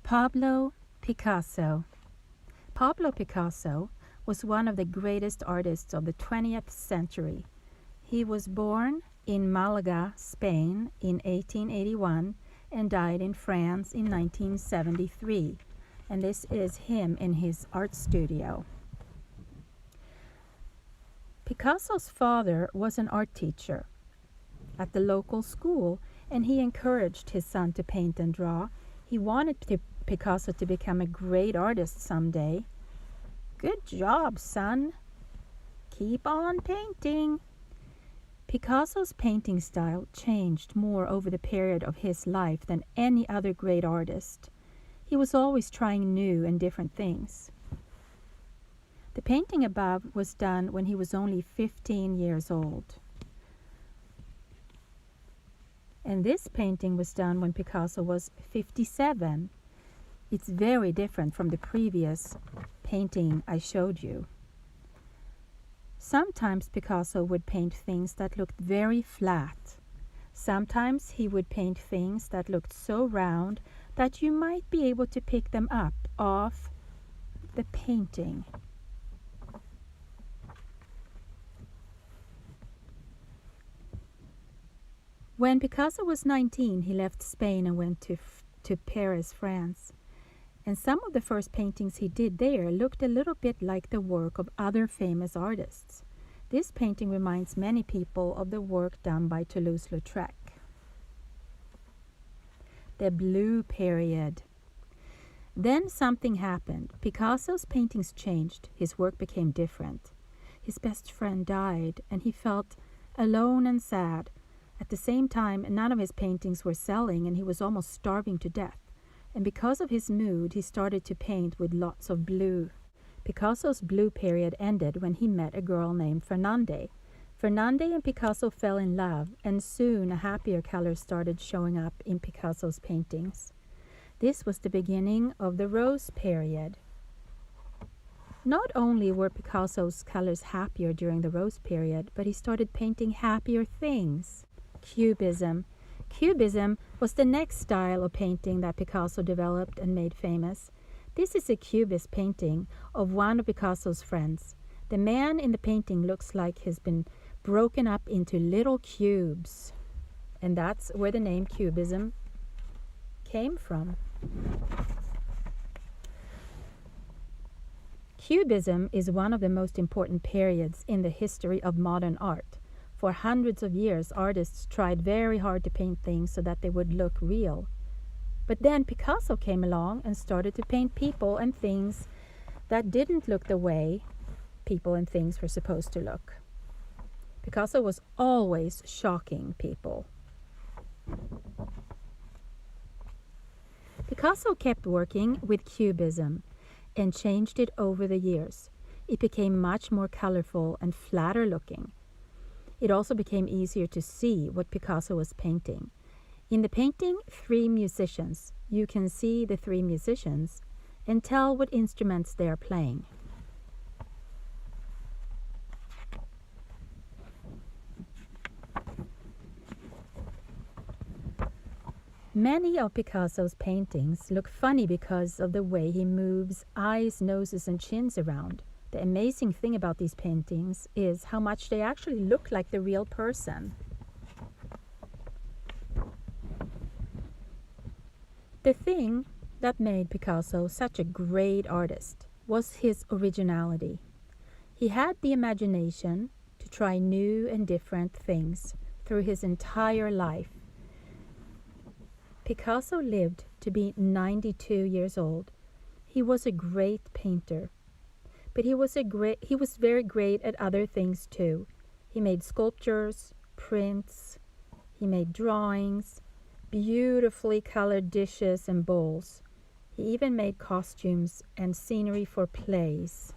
Pablo Picasso. Pablo Picasso was one of the greatest artists of the 20th century. He was born in Malaga, Spain in 1881 and died in France in 1973. And this is him in his art studio. Picasso's father was an art teacher at the local school, and he encouraged his son to paint and draw. He wanted Picasso to become a great artist someday. "Good job, son. Keep on painting." Picasso's painting style changed more over the period of his life than any other great artist. He was always trying new and different things. The painting above was done when he was only 15 years old. And this painting was done when Picasso was 57. It's very different from the previous painting I showed you. Sometimes Picasso would paint things that looked very flat. Sometimes he would paint things that looked so round that you might be able to pick them up off the painting. When Picasso was 19, he left Spain and went to Paris, France. And some of the first paintings he did there looked a little bit like the work of other famous artists. This painting reminds many people of the work done by Toulouse-Lautrec. The Blue Period. Then something happened. Picasso's paintings changed. His work became different. His best friend died, and he felt alone and sad. At the same time, none of his paintings were selling, and he was almost starving to death. And because of his mood, he started to paint with lots of blue. Picasso's blue period ended when he met a girl named Fernande. Fernande and Picasso fell in love, and soon a happier color started showing up in Picasso's paintings. This was the beginning of the Rose period. Not only were Picasso's colors happier during the Rose period, but he started painting happier things. Cubism. Cubism was the next style of painting that Picasso developed and made famous. This is a cubist painting of one of Picasso's friends. The man in the painting looks like he's been broken up into little cubes. And that's where the name Cubism came from. Cubism is one of the most important periods in the history of modern art. For hundreds of years, artists tried very hard to paint things so that they would look real. But then Picasso came along and started to paint people and things that didn't look the way people and things were supposed to look. Picasso was always shocking people. Picasso kept working with Cubism and changed it over the years. It became much more colorful and flatter looking. It also became easier to see what Picasso was painting. In the painting, 3 musicians. You can see the 3 musicians and tell what instruments they are playing. Many of Picasso's paintings look funny because of the way he moves eyes, noses, and chins around. The amazing thing about these paintings is how much they actually look like the real person. The thing that made Picasso such a great artist was his originality. He had the imagination to try new and different things through his entire life. Picasso lived to be 92 years old. He was a great painter. But he was very great at other things too. He made sculptures, prints, he made drawings, beautifully colored dishes and bowls. He even made costumes and scenery for plays.